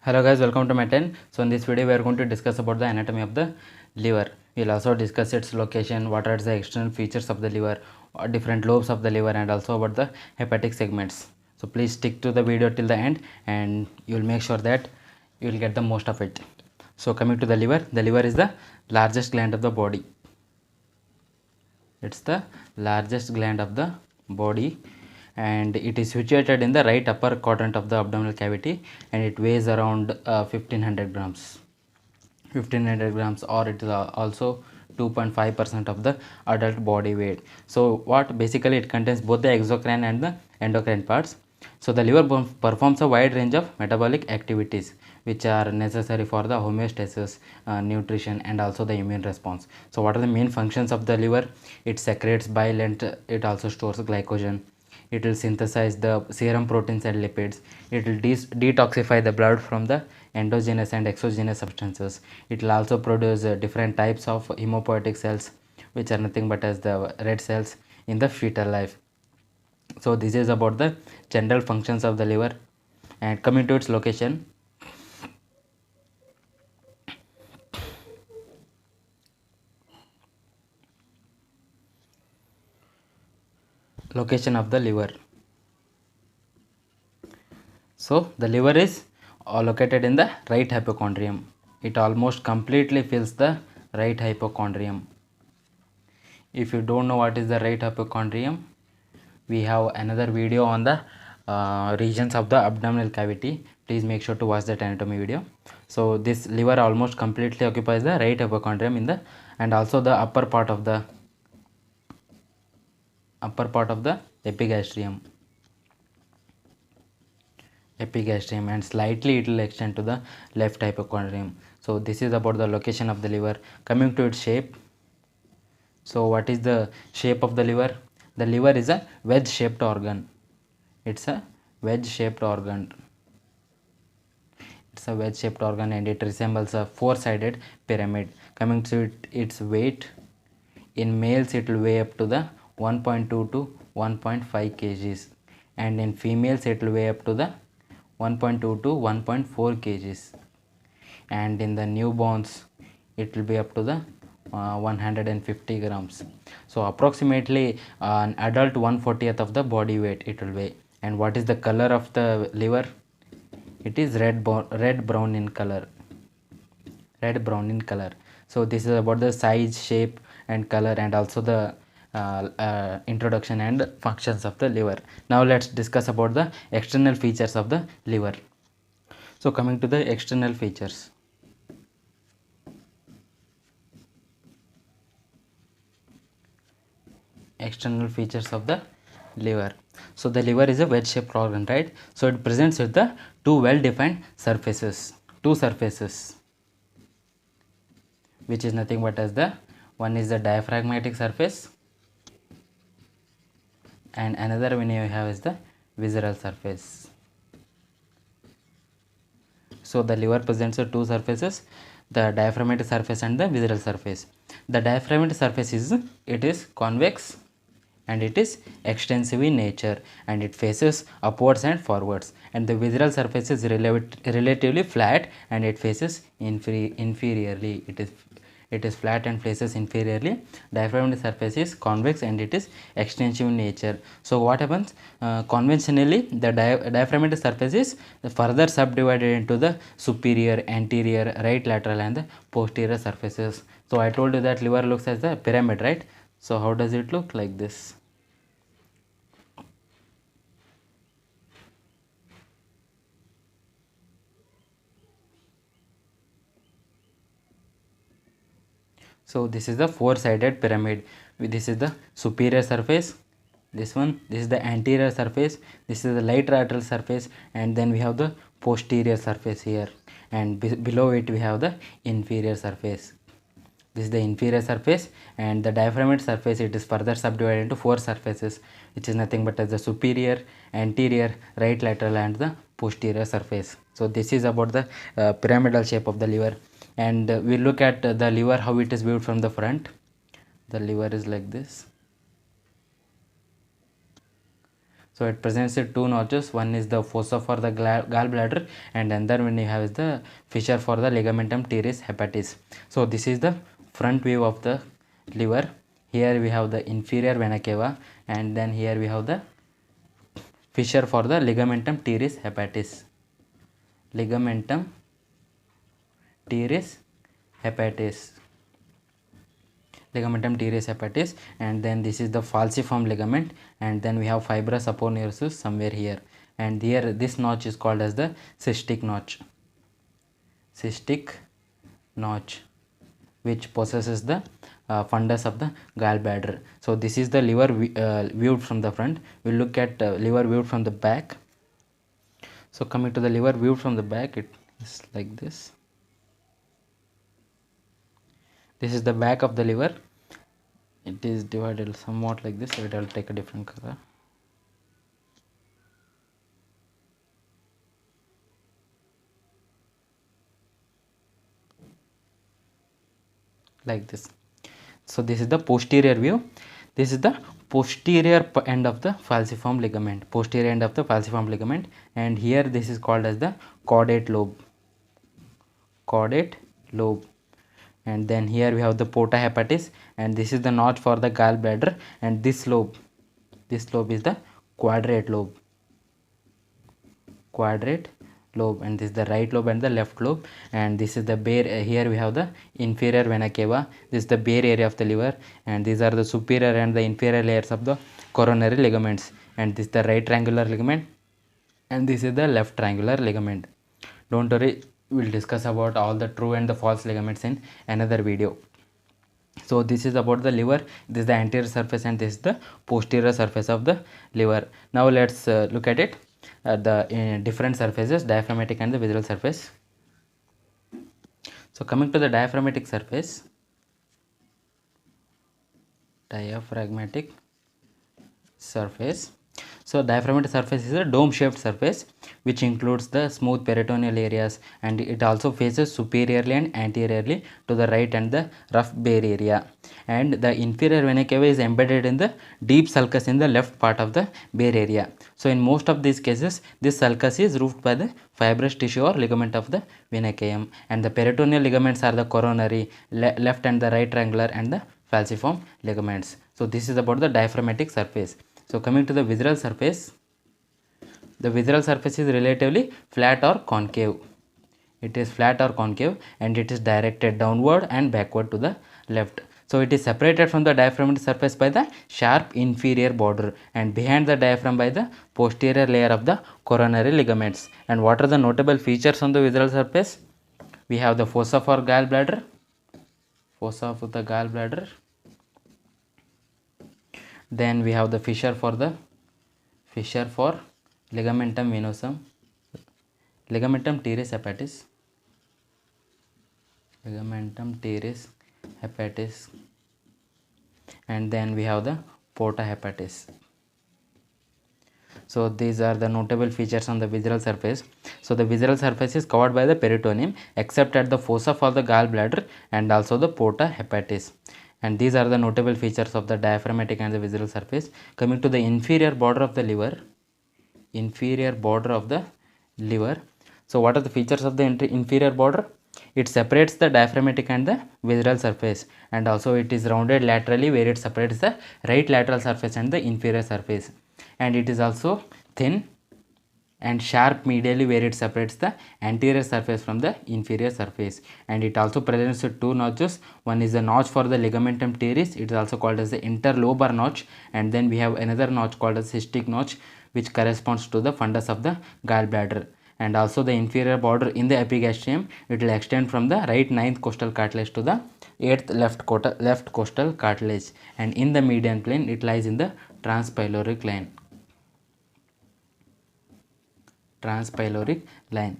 Hello guys, welcome to my 10. So in this video we are going to discuss about the anatomy of the liver. We'll also discuss its location, what are the external features of the liver, different lobes of the liver, and also about the hepatic segments. So please stick to the video till the end and you'll make sure that you will get the most of it. So coming to the liver is the largest gland of the body. It's the largest gland of the body and it is situated in the right upper quadrant of the abdominal cavity, and it weighs around 1500 grams 1500 grams, or it is also 2.5% of the adult body weight. So what basically it contains both the exocrine and the endocrine parts. So the liver performs a wide range of metabolic activities which are necessary for the homeostasis, nutrition, and also the immune response. So what are the main functions of the liver? It secretes bile and it also stores glycogen. It will synthesize the serum proteins and lipids. It will detoxify the blood from the endogenous and exogenous substances. It will also produce different types of hemopoietic cells, which are nothing but as the red cells in the fetal life. So this is about the general functions of the liver. And coming to its location, location of the liver. So the liver is located in the right hypochondrium. It almost completely fills the right hypochondrium. If you don't know what is the right hypochondrium, we have another video on the regions of the abdominal cavity. Please make sure to watch that anatomy video. So this liver almost completely occupies the right hypochondrium in the and also the upper part of the epigastrium and slightly it will extend to the left hypochondrium. So this is about the location of the liver. Coming to its shape, so what is the shape of the liver? The liver is a wedge shaped organ. It's a wedge shaped organ. It's a wedge shaped organ and it resembles a four-sided pyramid. Coming to its weight, in males it will weigh up to the 1.2 to 1.5 kgs, and in females it will weigh up to the 1.2 to 1.4 kgs, and in the newborns it will be up to the 150 grams. So approximately an adult 1/40th of the body weight it will weigh. And what is the color of the liver? It is red brown in color. So this is about the size, shape, and color, and also the introduction and functions of the liver. Now let's discuss about the external features of the liver. So coming to the external features. External features of the liver. So the liver is a wedge shaped organ, right? So it presents with the two well defined surfaces, which is nothing but as the one is the diaphragmatic surface and another one you have is the visceral surface. So the liver presents two surfaces, the diaphragmatic surface and the visceral surface. The diaphragmatic surface is convex and it is extensive in nature and it faces upwards and forwards, and the visceral surface is relatively flat and it faces inferiorly. It is flat and faces inferiorly. Diaphragmatic surface is convex and it is extensive in nature. So what happens? Conventionally the diaphragmatic surface is further subdivided into the superior, anterior, right lateral, and the posterior surfaces. So I told you that liver looks as a pyramid, right? So how does it look? Like this. So this is the four-sided pyramid. This is the superior surface, this is the anterior surface, this is the right lateral surface, and then we have the posterior surface here, and below it we have the inferior surface. This is the inferior surface, and the diaphragmatic surface, it is further subdivided into four surfaces, which is nothing but as the superior, anterior, right lateral, and the posterior surface. So this is about the pyramidal shape of the liver. And we look at the liver, how it is viewed from the front. The liver is like this. So it presents with two notches. One is the fossa for the gallbladder, and another one you have is the fissure for the ligamentum teres hepatis. So this is the front view of the liver. Here we have the inferior vena cava, and then here we have the fissure for the ligamentum teres hepatis. Ligamentum teres hepatis. Ligamentum teres hepatis, and then this is the falciform ligament, and then we have fibrous aponeurosis somewhere here, and here this notch is called as the cystic notch. Cystic notch, which possesses the fundus of the gallbladder. So this is the liver viewed from the front. We'll look at liver viewed from the back. So coming to the liver viewed from the back, it is like this. This is the back of the liver. It is divided somewhat like this. So it will take a different color. Like this. So this is the posterior view. This is the posterior end of the falciform ligament. Posterior end of the falciform ligament, and here this is called as the caudate lobe. Caudate lobe. And then here we have the porta hepatis, and this is the notch for the gallbladder, and this lobe is the quadrate lobe. Quadrate lobe, and this is the right lobe and the left lobe, and this is the bare. Here we have the inferior vena cava. This is the bare area of the liver, and these are the superior and the inferior layers of the coronary ligaments, and this is the right triangular ligament, and this is the left triangular ligament. Don't worry, we'll discuss about all the true and the false ligaments in another video. So this is about the liver. This is the anterior surface, and this is the posterior surface of the liver. Now let's look at it, the different surfaces, diaphragmatic and the visceral surface. So coming to the diaphragmatic surface, so diaphragmatic surface is a dome shaped surface which includes the smooth peritoneal areas, and it also faces superiorly and anteriorly to the right and the rough bare area, and the inferior vena cava is embedded in the deep sulcus in the left part of the bare area. So in most of these cases, this sulcus is roofed by the fibrous tissue or ligament of the vena cava, and the peritoneal ligaments are the coronary, left and the right triangular, and the falciform ligaments. So this is about the diaphragmatic surface. So coming to the visceral surface, the visceral surface is relatively flat or concave. It is flat or concave, and it is directed downward and backward to the left. So it is separated from the diaphragmatic surface by the sharp inferior border, and behind the diaphragm by the posterior layer of the coronary ligaments. And what are the notable features on the visceral surface? We have the fossa for gallbladder, then we have the fissure for ligamentum venosum, ligamentum teres hepatis, and then we have the porta hepatis. So these are the notable features on the visceral surface. So the visceral surface is covered by the peritoneum except at the fossa for the gallbladder and also the porta hepatis. And these are the notable features of the diaphragmatic and the visceral surface. Coming to the inferior border of the liver. So what are the features of the inferior border? It separates the diaphragmatic and the visceral surface, and also it is rounded laterally where it separates the right lateral surface and the inferior surface, and it is also thin and sharp medially where it separates the anterior surface from the inferior surface, and it also presents with two notches. One is the notch for the ligamentum teres, it is also called as the interlobar notch, and then we have another notch called as cystic notch which corresponds to the fundus of the gallbladder. And also the inferior border in the epigastrium, it will extend from the right 9th costal cartilage to the 8th left costal cartilage, and in the median plane it lies in the transpyloric line.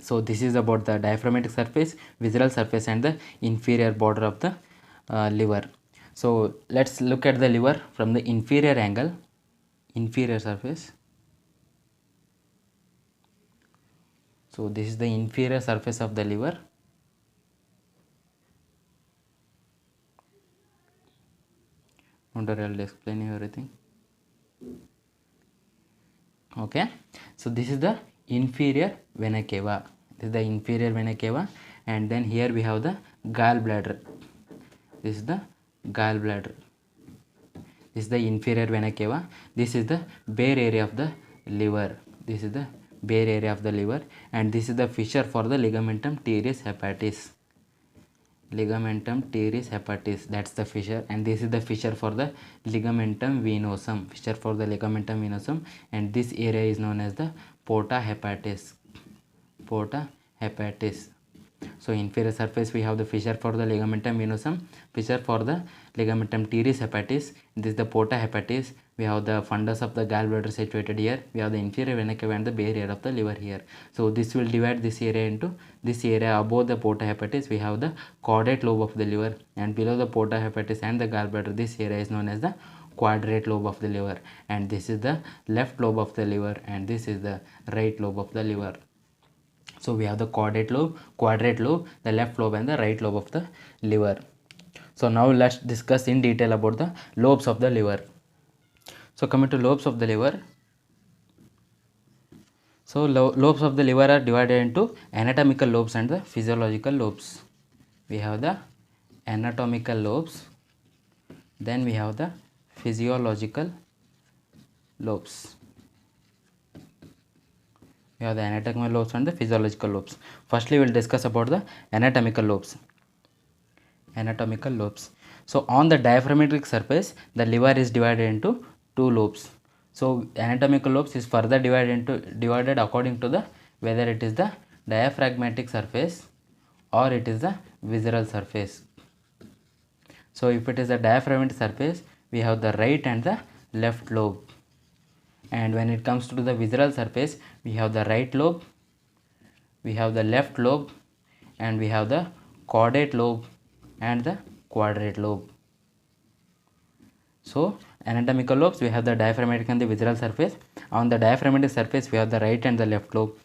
So this is about the diaphragmatic surface, visceral surface, and the inferior border of the liver. So let's look at the liver from the inferior angle, inferior surface. So this is the inferior surface of the liver. I'll explain you everything. Okay, so this is the inferior vena cava. This is the inferior vena cava, and then here we have the gallbladder. This is the gallbladder. This is the inferior vena cava. This is the bare area of the liver. This is the bare area of the liver, and this is the fissure for the ligamentum teres hepatis. Ligamentum teres hepatis, that's the fissure, and this is the fissure for the ligamentum venosum. Fissure for the ligamentum venosum, and this area is known as the porta hepatis. Porta hepatis. So inferior surface we have the fissure for the ligamentum venosum, fissure for the ligamentum teres hepatis. This is the porta hepatis. We have the fundus of the gallbladder situated here. We have the inferior vena cava and the bare area of the liver here. So this will divide this area into this area above the porta hepatis. We have the caudate lobe of the liver, and below the porta hepatis and the gallbladder, this area is known as the quadrate lobe of the liver, and this is the left lobe of the liver, and this is the right lobe of the liver. So we have the caudate lobe, quadrate lobe, the left lobe and the right lobe of the liver. So now let's discuss in detail about the lobes of the liver. So coming to lobes of the liver. So lobes of the liver are divided into anatomical lobes and the physiological lobes. We have the anatomical lobes, then we have the physiological lobes. We have the anatomical lobes and the physiological lobes. Firstly, we will discuss about the anatomical lobes. Anatomical lobes. So on the diaphragmatic surface, the liver is divided into two lobes. So anatomical lobes is further divided according to the whether it is the diaphragmatic surface or it is the visceral surface. So if it is the diaphragmatic surface, we have the right and the left lobe. And when it comes to the visceral surface, we have the right lobe, we have the left lobe, and we have the caudate lobe and the quadrate lobe. So anatomical lobes, we have the diaphragmatic and the visceral surface. On the diaphragmatic surface, we have the right and the left lobe,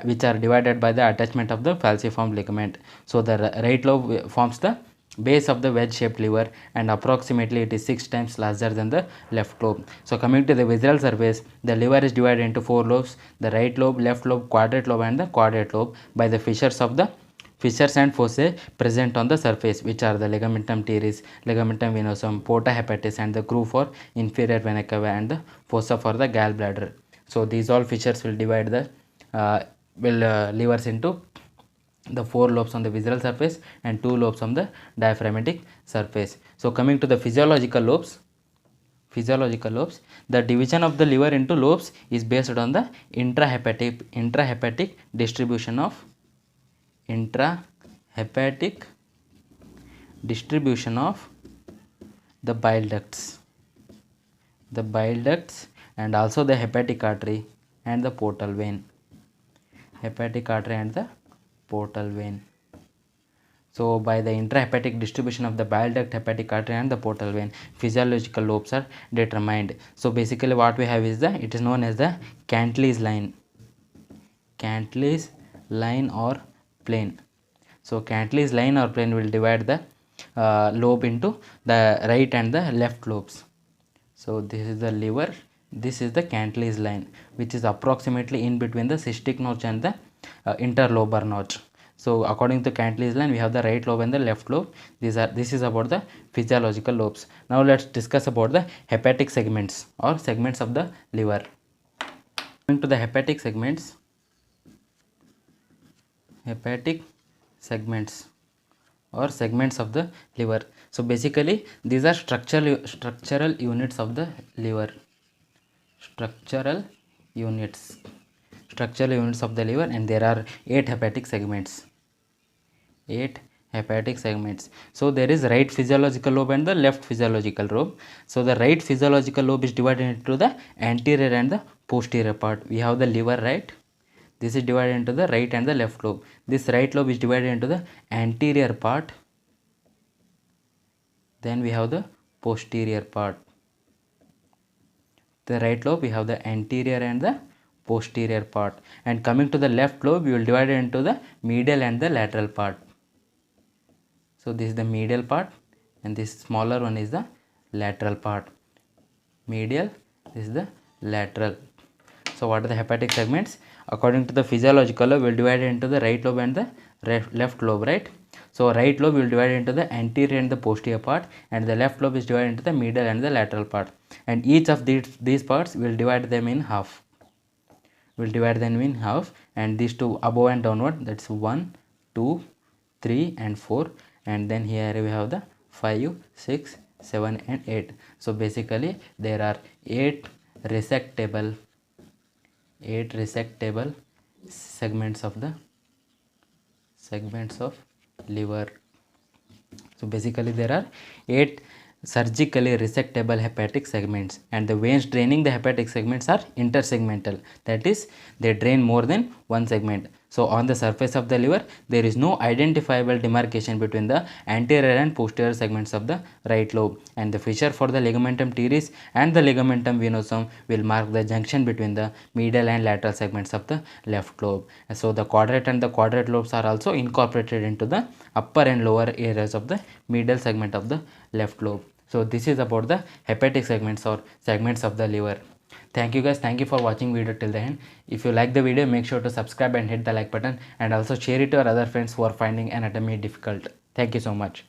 which are divided by the attachment of the falciform ligament. So the right lobe forms the base of the wedge shaped liver, and approximately it is 6 times larger than the left lobe. So coming to the visceral surface, the liver is divided into 4 lobes: the right lobe, left lobe, quadrate lobe and the quadrate lobe, by the fissures and fossae present on the surface, which are the ligamentum teres, ligamentum venosum, porta hepatis, and the groove for inferior vena cava and the fossa for the gallbladder. So these all fissures will divide the livers into the 4 lobes on the visceral surface and 2 lobes on the diaphragmatic surface. So coming to the physiological lobes, the division of the liver into lobes is based on the intrahepatic distribution of the bile ducts, and also the hepatic artery and the portal vein. So by the intrahepatic distribution of the bile duct, hepatic artery and the portal vein, physiological lobes are determined. So basically what we have is it is known as the Cantley's line or plane. So Cantley's line or plane will divide the lobe into the right and the left lobes. So this is the liver, this is the Cantley's line, which is approximately in between the cystic notch and the interlobar notch. So according to Cantley's line, we have the right lobe and the left lobe. This is about the physiological lobes. Now let's discuss about the hepatic segments or segments of the liver. Coming to the hepatic segments or segments of the liver. So basically these are structural units of the liver. Structural units of the liver, and there are 8 hepatic segments. So there is right physiological lobe and the left physiological lobe. So the right physiological lobe is divided into the anterior and the posterior part. We have the liver right. This is divided into the right and the left lobe. This right lobe is divided into the anterior part. Then we have the posterior part. The right lobe, we have the anterior and the posterior part. And coming to the left lobe, we will divide it into the medial and the lateral part. So this is the medial part, and this smaller one is the lateral part. Medial, this is the lateral. So what are the hepatic segments? According to the physiological law, we'll divide it into the right lobe and the left lobe, right? So right lobe will divide into the anterior and the posterior part, and the left lobe is divided into the medial and the lateral part, and each of these parts will divide them in half. We'll divide them in half, and these two above and downward, that's 1, 2, 3 and 4, and then here we have the 5, 6, 7 and 8. So basically there are 8 resectable segments of liver. So basically there are 8 surgically resectable hepatic segments, and the veins draining the hepatic segments are intersegmental, that is they drain more than one segment. So on the surface of the liver there is no identifiable demarcation between the anterior and posterior segments of the right lobe, and the fissure for the ligamentum teres and the ligamentum venosum will mark the junction between the medial and lateral segments of the left lobe. So the quadrate and the quadrate lobes are also incorporated into the upper and lower areas of the medial segment of the left lobe. So this is about the hepatic segments or segments of the liver. Thank you guys. Thank you for watching video till the end. If you like the video, make sure to subscribe and hit the like button, and also share it to your other friends who are finding anatomy difficult. Thank you so much.